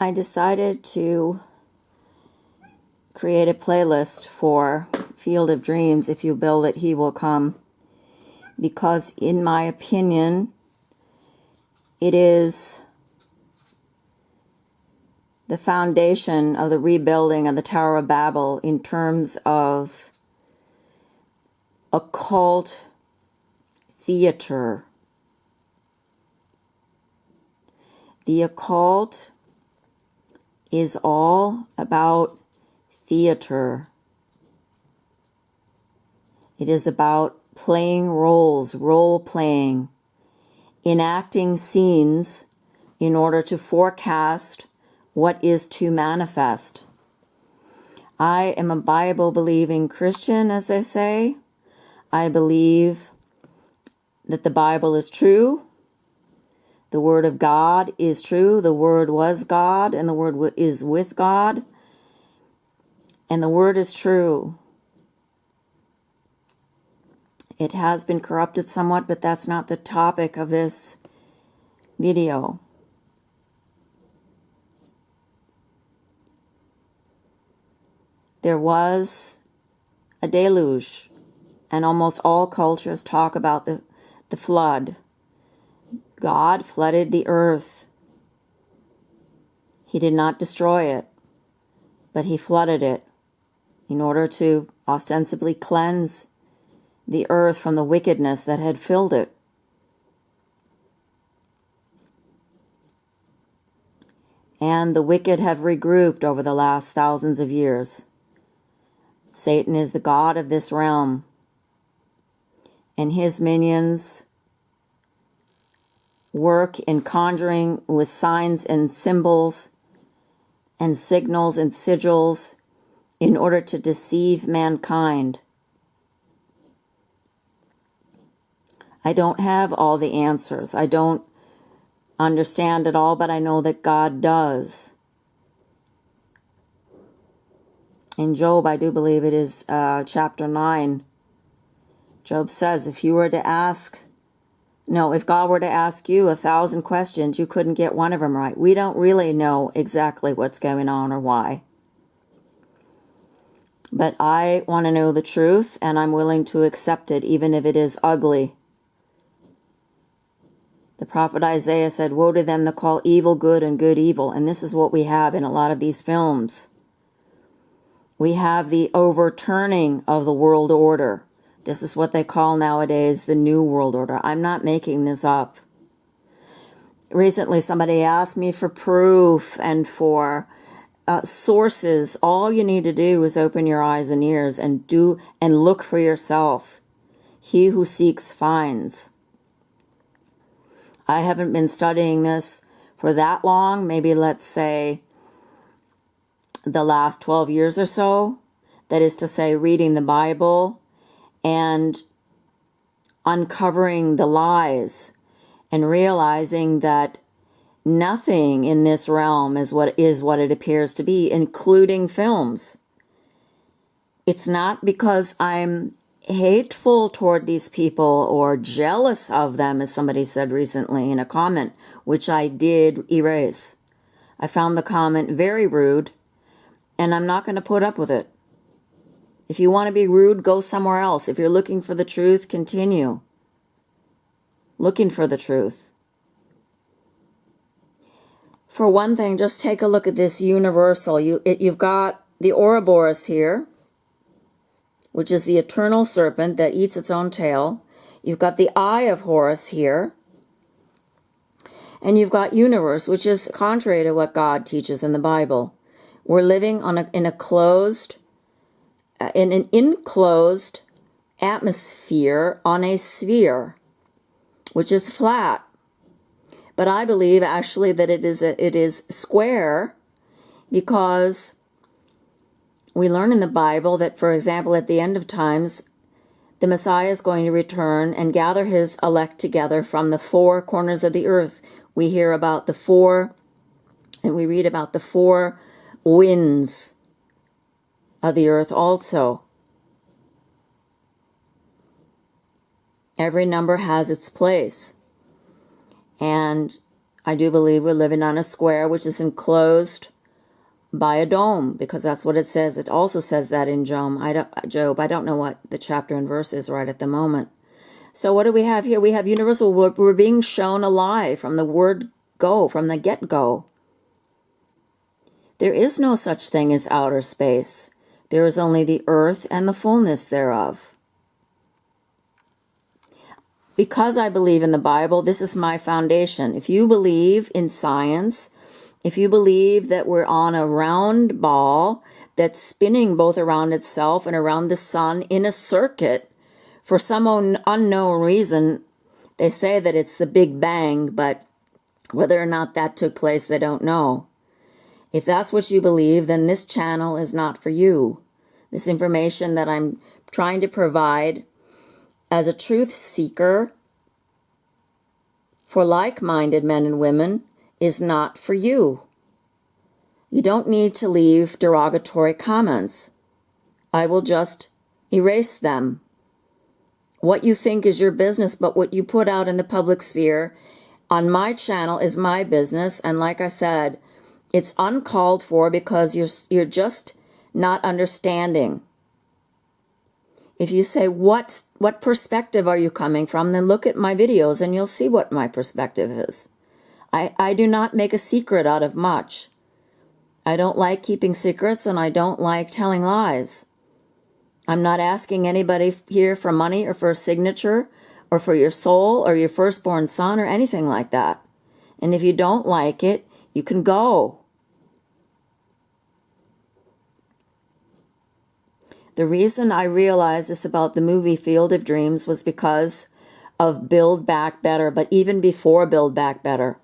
I decided to create a playlist for Field of Dreams, If You Build It, He Will Come, because in my opinion, it is the foundation of the rebuilding of the Tower of Babel in terms of occult theater. The occult is all about theater. It is about playing roles, role-playing, enacting scenes in order to forecast what is to manifest. I am a Bible-believing Christian, as they say. I believe that the Bible is true. The Word of God is true. The Word was God, and the Word is with God. And the Word is true. It has been corrupted somewhat, but that's not the topic of this video. There was a deluge, and almost all cultures talk about the flood. God flooded the earth. He did not destroy it, but he flooded it in order to ostensibly cleanse the earth from the wickedness that had filled it. And the wicked have regrouped over the last thousands of years. Satan is the god of this realm, and his minions work in conjuring with signs and symbols and signals and sigils in order to deceive mankind. I don't have all the answers. I don't understand it all, but I know that God does. In Job, I do believe it is chapter 9, Job says, if God were to ask you 1,000 questions, you couldn't get one of them right. We don't really know exactly what's going on or why. But I want to know the truth, and I'm willing to accept it, even if it is ugly. The prophet Isaiah said, woe to them that call evil good and good evil. And this is what we have in a lot of these films. We have the overturning of the world order. This is what they call nowadays the New World Order. I'm not making this up. Recently, somebody asked me for proof and for sources. All you need to do is open your eyes and ears and look for yourself. He who seeks finds. I haven't been studying this for that long. Maybe let's say the last 12 years or so. That is to say, reading the Bible and uncovering the lies and realizing that nothing in this realm is what it appears to be, including films. It's not because I'm hateful toward these people or jealous of them, as somebody said recently in a comment, which I did erase. I found the comment very rude, and I'm not going to put up with it. If you want to be rude, go somewhere else. If you're looking for the truth, continue looking for the truth. For one thing, just take a look at this universal. You've got the ouroboros here, which is the eternal serpent that eats its own tail. You've got the eye of Horus here. And you've got universe, which is contrary to what God teaches in the Bible. We're living in an enclosed atmosphere on a sphere, which is flat. But I believe actually that it is square, because we learn in the Bible that, for example, at the end of times, the Messiah is going to return and gather his elect together from the four corners of the earth. We hear about the four, and we read about the four winds of the earth also. Every number has its place. And I do believe we're living on a square which is enclosed by a dome, because that's what it says. It also says that in Job. I don't know what the chapter and verse is right at the moment. So what do we have here? We have universal. We're being shown a lie from the word go, from the get-go. There is no such thing as outer space. There is only the earth and the fullness thereof. Because I believe in the Bible, this is my foundation. If you believe in science, if you believe that we're on a round ball that's spinning both around itself and around the sun in a circuit, for some unknown reason, they say that it's the Big Bang, but whether or not that took place, they don't know. If that's what you believe, then this channel is not for you. This information that I'm trying to provide as a truth seeker for like-minded men and women is not for you. You don't need to leave derogatory comments. I will just erase them. What you think is your business, but what you put out in the public sphere on my channel is my business. And like I said, it's uncalled for because you're just not understanding. If you say, what perspective are you coming from, then look at my videos and you'll see what my perspective is. I do not make a secret out of much. I don't like keeping secrets and I don't like telling lies. I'm not asking anybody here for money or for a signature or for your soul or your firstborn son or anything like that. And if you don't like it, you can go. The reason I realized this about the movie Field of Dreams was because of Build Back Better, but even before Build Back Better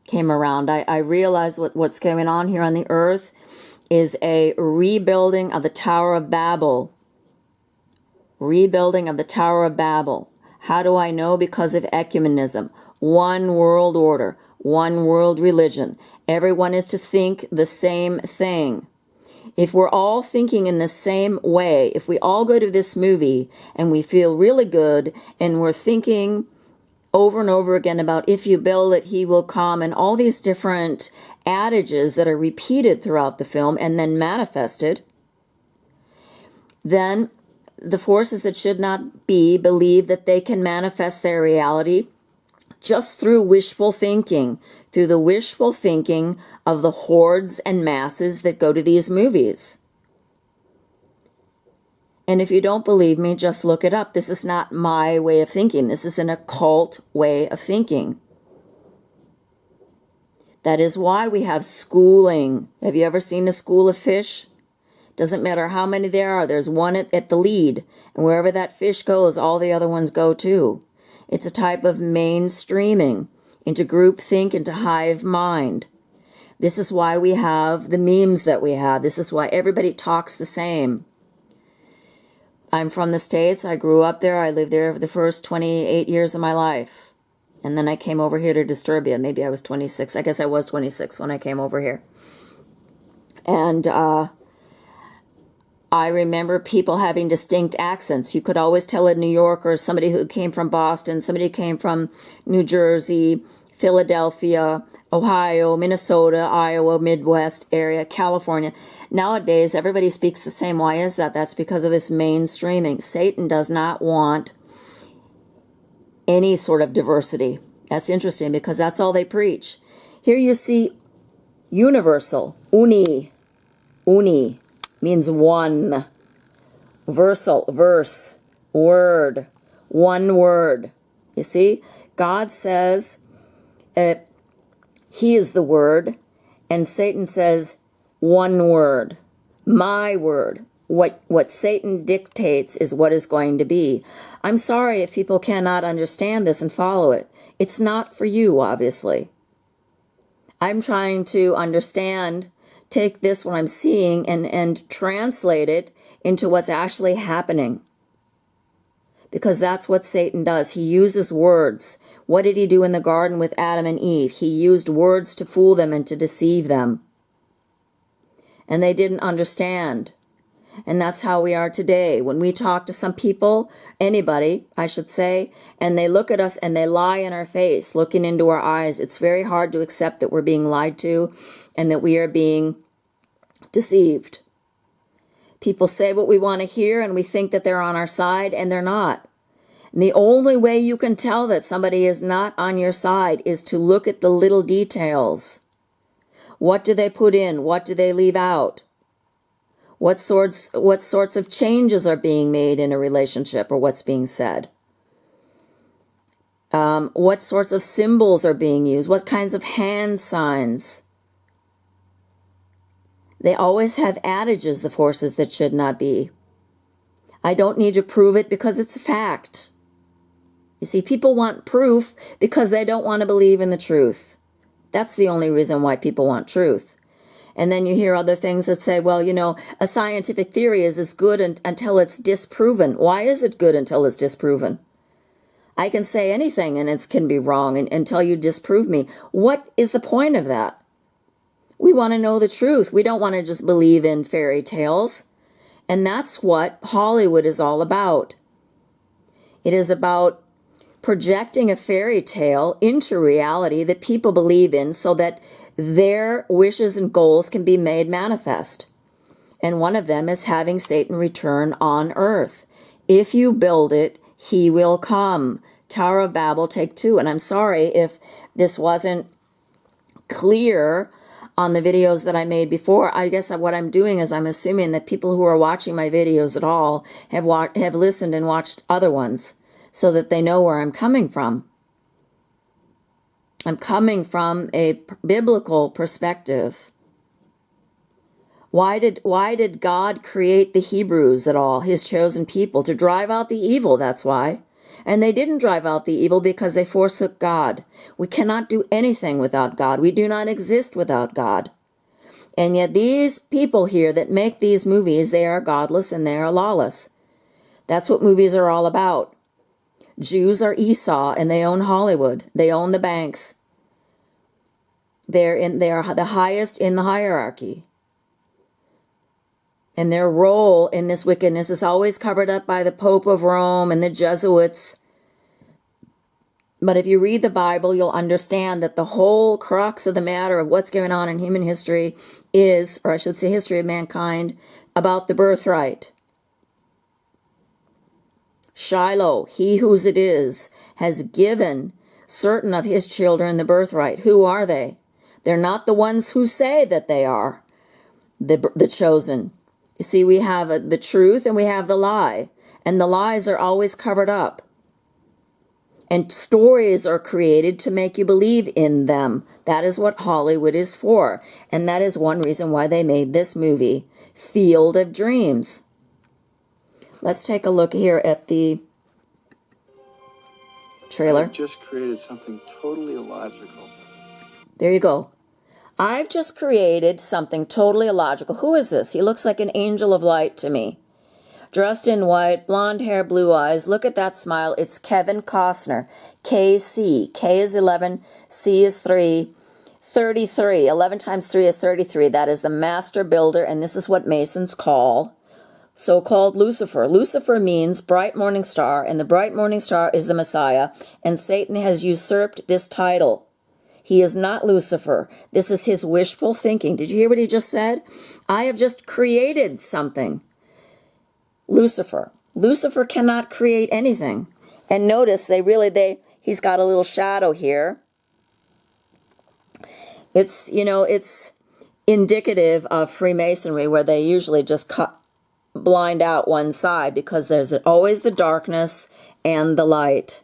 came around, I realized what's going on here on the earth is a rebuilding of the Tower of Babel. Rebuilding of the Tower of Babel. How do I know? Because of ecumenism. One world order, one world religion. Everyone is to think the same thing. If we're all thinking in the same way, if we all go to this movie and we feel really good and we're thinking over and over again about if you build it, he will come, and all these different adages that are repeated throughout the film and then manifested, then the forces that should not be believe that they can manifest their reality just through wishful thinking, through the wishful thinking of the hordes and masses that go to these movies. And if you don't believe me, just look it up. This is not my way of thinking. This is an occult way of thinking. That is why we have schooling. Have you ever seen a school of fish? Doesn't matter how many there are. There's one at the lead. And wherever that fish goes, all the other ones go too. It's a type of mainstreaming into groupthink, into hive mind. This is why we have the memes that we have. This is why everybody talks the same. I'm from the States. I grew up there. I lived there for the first 28 years of my life. And then I came over here to Disturbia. Maybe I was 26. I guess I was 26 when I came over here. And I remember people having distinct accents. You could always tell a New Yorker, somebody who came from Boston, somebody who came from New Jersey, Philadelphia, Ohio, Minnesota, Iowa, Midwest area, California. Nowadays, everybody speaks the same. Why is that? That's because of this mainstreaming. Satan does not want any sort of diversity. That's interesting because that's all they preach. Here you see universal, uni means one. Versal, verse, word, one word. You see, God says he is the word, and Satan says one word, my word. What Satan dictates is what is going to be. I'm sorry if people cannot understand this and follow it. It's not for you, obviously. I'm trying to understand, take this, what I'm seeing, and translate it into what's actually happening. Because that's what Satan does. He uses words. What did he do in the garden with Adam and Eve? He used words to fool them and to deceive them. And they didn't understand. And that's how we are today. When we talk to some people, anybody, I should say, and they look at us and they lie in our face, looking into our eyes, it's very hard to accept that we're being lied to and that we are being deceived. People say what we want to hear and we think that they're on our side, and they're not. And the only way you can tell that somebody is not on your side is to look at the little details. What do they put in? What do they leave out? What sorts of changes are being made in a relationship, or what's being said? What sorts of symbols are being used? What kinds of hand signs? They always have adages, the forces that should not be. I don't need to prove it because it's a fact. You see, people want proof because they don't want to believe in the truth. That's the only reason why people want truth. And then you hear other things that say, well, a scientific theory is as good until it's disproven. Why is it good until it's disproven? I can say anything and it can be wrong until you disprove me. What is the point of that? We want to know the truth. We don't want to just believe in fairy tales. And that's what Hollywood is all about. It is about projecting a fairy tale into reality that people believe in so that their wishes and goals can be made manifest. And one of them is having Satan return on earth. If you build it, he will come. Tower of Babel, take 2. And I'm sorry if this wasn't clear on the videos that I made before. I guess what I'm doing is I'm assuming that people who are watching my videos at all have listened and watched other ones so that they know where I'm coming from. I'm coming from a biblical perspective. Why did God create the Hebrews at all, his chosen people? To drive out the evil, that's why. And they didn't drive out the evil because they forsook God. We cannot do anything without God. We do not exist without God. And yet these people here that make these movies, they are godless and they are lawless. That's what movies are all about. Jews are Esau and they own Hollywood. They own the banks. They are the highest in the hierarchy. And their role in this wickedness is always covered up by the Pope of Rome and the Jesuits. But if you read the Bible, you'll understand that the whole crux of the matter of what's going on in human history is, or I should say history of mankind, about the birthright. Shiloh, he whose it is, has given certain of his children the birthright. Who are they? They're not the ones who say that they are the chosen. You see, we have the truth and we have the lie. And the lies are always covered up. And stories are created to make you believe in them. That is what Hollywood is for. And that is one reason why they made this movie, Field of Dreams. Let's take a look here at the trailer. I've just created something totally illogical. There you go. I've just created something totally illogical. Who is this? He looks like an angel of light to me. Dressed in white, blonde hair, blue eyes. Look at that smile. It's Kevin Costner. KC. K is 11. C is 3. 33. 11 times 3 is 33. That is the master builder, and this is what Masons call so-called Lucifer. Lucifer means bright morning star, and the bright morning star is the Messiah, and Satan has usurped this title. He is not Lucifer. This is his wishful thinking. Did you hear what he just said? I have just created something. Lucifer. Lucifer cannot create anything. And notice he's got a little shadow here. It's indicative of Freemasonry, where they usually just blind out one side because there's always the darkness and the light.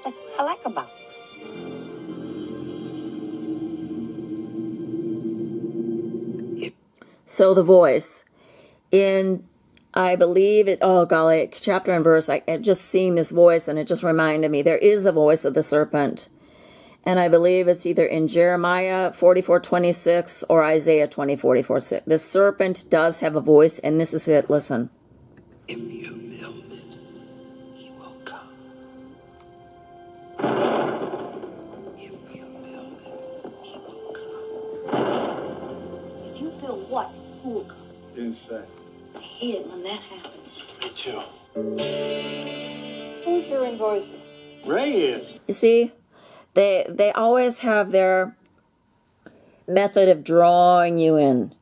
That's what I like about it. So the voice in, I believe it, oh golly, chapter and verse, just seeing this voice and it just reminded me, there is a voice of the serpent. And I believe it's either in Jeremiah 44:26 or Isaiah 20:44. The serpent does have a voice, and this is it. Listen. If you build it, he will come. If you build it, he will come. what? Who will come? You didn't say. I hate it when that happens. Me too. Who's hearing voices? Ray is. You see, they always have their method of drawing you in.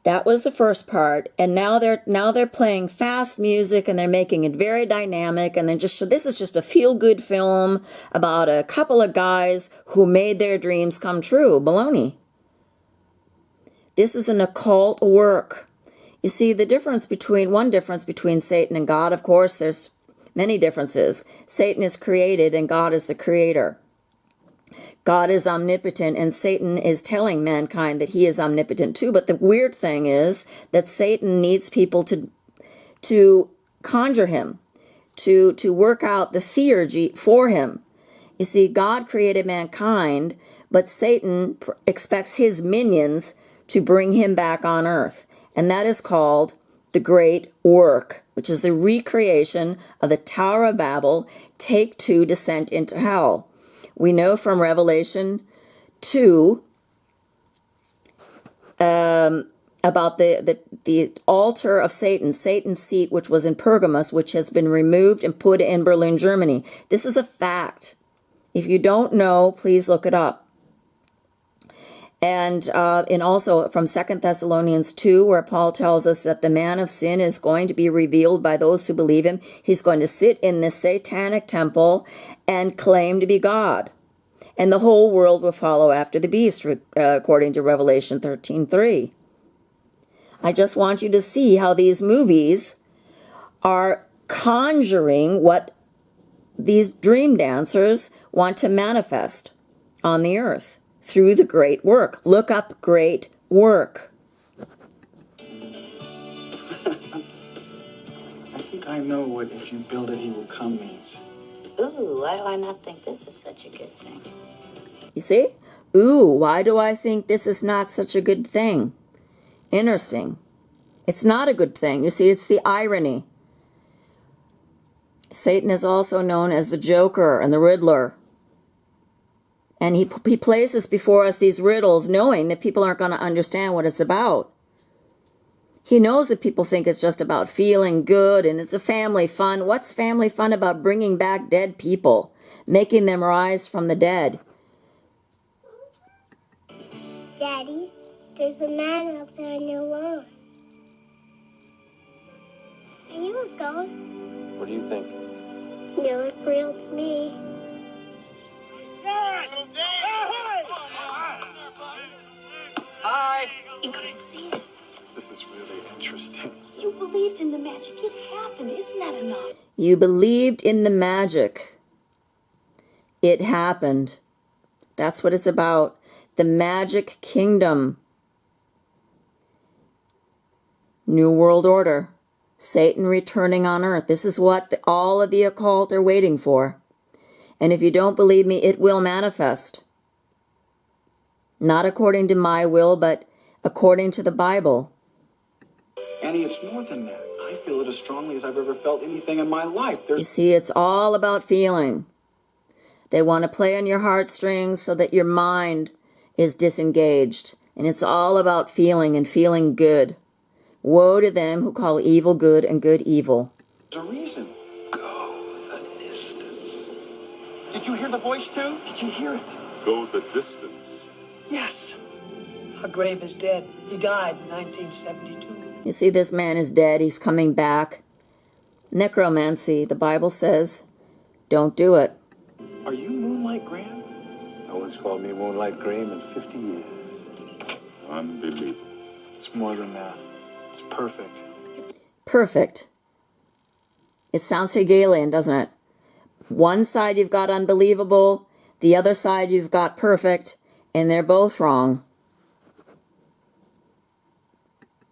That was the first part, and now they're playing fast music and they're making it very dynamic, and then this is just a feel-good film about a couple of guys who made their dreams come true. Baloney. This is an occult work. You see, one difference between Satan and God, of course, there's many differences. Satan is created and God is the creator. God is omnipotent, and Satan is telling mankind that he is omnipotent too. But the weird thing is that Satan needs people to conjure him, to work out the theurgy for him. You see, God created mankind, but Satan expects his minions to bring him back on earth. And that is called the Great Work, which is the recreation of the Tower of Babel, take two, descent into hell. We know from Revelation 2 about the altar of Satan, Satan's seat, which was in Pergamos, which has been removed and put in Berlin, Germany. This is a fact. If you don't know, please look it up. And also from 2 Thessalonians 2, where Paul tells us that the man of sin is going to be revealed by those who believe him. He's going to sit in the satanic temple and claim to be God. And the whole world will follow after the beast, according to Revelation 13:3. I just want you to see how these movies are conjuring what these dream dancers want to manifest on the earth through the great work. Look up great work. I think I know what "if you build it, he will come" means. Ooh, why do I not think this is such a good thing? You see? Ooh, why do I think this is not such a good thing? Interesting. It's not a good thing. You see, it's the irony. Satan is also known as the Joker and the Riddler. And he places before us these riddles knowing that people aren't going to understand what it's about. He knows that people think it's just about feeling good and it's a family fun. What's family fun about bringing back dead people, making them rise from the dead? Daddy, there's a man up there on your lawn. Are you a ghost? What do you think? You look real to me. Hi. You couldn't see it. This is really interesting. You believed in the magic. It happened. Isn't that enough? You believed in the magic. It happened. That's what it's about. The magic kingdom. New World Order. Satan returning on earth. This is what all of the occult are waiting for. And if you don't believe me, it will manifest. Not according to my will, but according to the Bible. Annie, it's more than that. I feel it as strongly as I've ever felt anything in my life. You see, it's all about feeling. They want to play on your heartstrings so that your mind is disengaged. And it's all about feeling and feeling good. Woe to them who call evil good and good evil. There's a reason. Go the distance. Did you hear the voice too? Did you hear it? Go the distance. Yes. Our grave is dead. He died in 1972. You see, this man is dead. He's coming back. Necromancy, the Bible says, don't do it. Are you Moonlight Graham? No one's called me Moonlight Graham in 50 years. Unbelievable. It's more than that. It's perfect. Perfect. It sounds Hegelian, doesn't it? One side you've got unbelievable, the other side you've got perfect, and they're both wrong.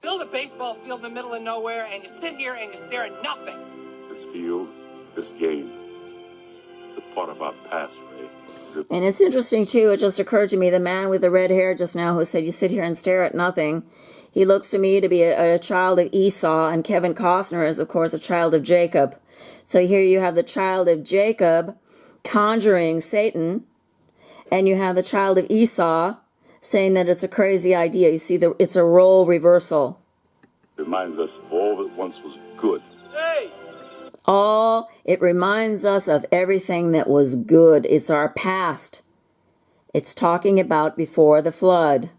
Build a baseball field in the middle of nowhere, and you sit here and you stare at nothing. This field, this game, it's a part of our past, Ray. And it's interesting, too, it just occurred to me, the man with the red hair just now who said you sit here and stare at nothing, he looks to me to be a child of Esau, and Kevin Costner is, of course, a child of Jacob. So here you have the child of Jacob conjuring Satan, and you have the child of Esau saying that it's a crazy idea. You see, it's a role reversal. Reminds us of all that once was good. It reminds us of everything that was good. It's our past. It's talking about before the flood.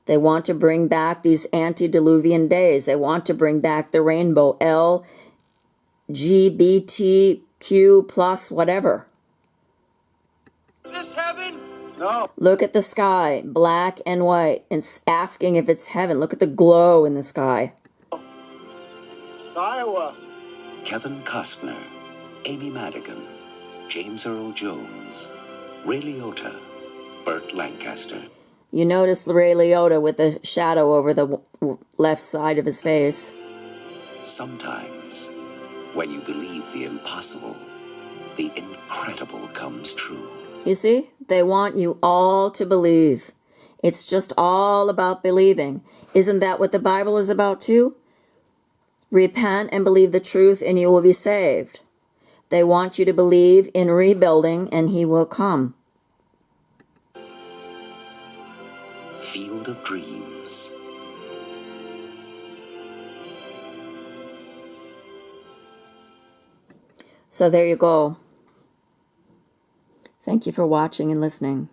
They want to bring back these antediluvian days. They want to bring back the rainbow, LGBTQ plus whatever. Is this heaven? No. Look at the sky, black and white, and asking if it's heaven. Look at the glow in the sky. It's Iowa. Kevin Costner, Amy Madigan, James Earl Jones, Ray Liotta, Burt Lancaster. You notice Ray Liotta with the shadow over the left side of his face. Sometimes, when you believe the impossible, the incredible comes true. You see, they want you all to believe. It's just all about believing. Isn't that what the Bible is about too? Repent and believe the truth and you will be saved. They want you to believe in rebuilding and he will come. Field of Dreams. So there you go. Thank you for watching and listening.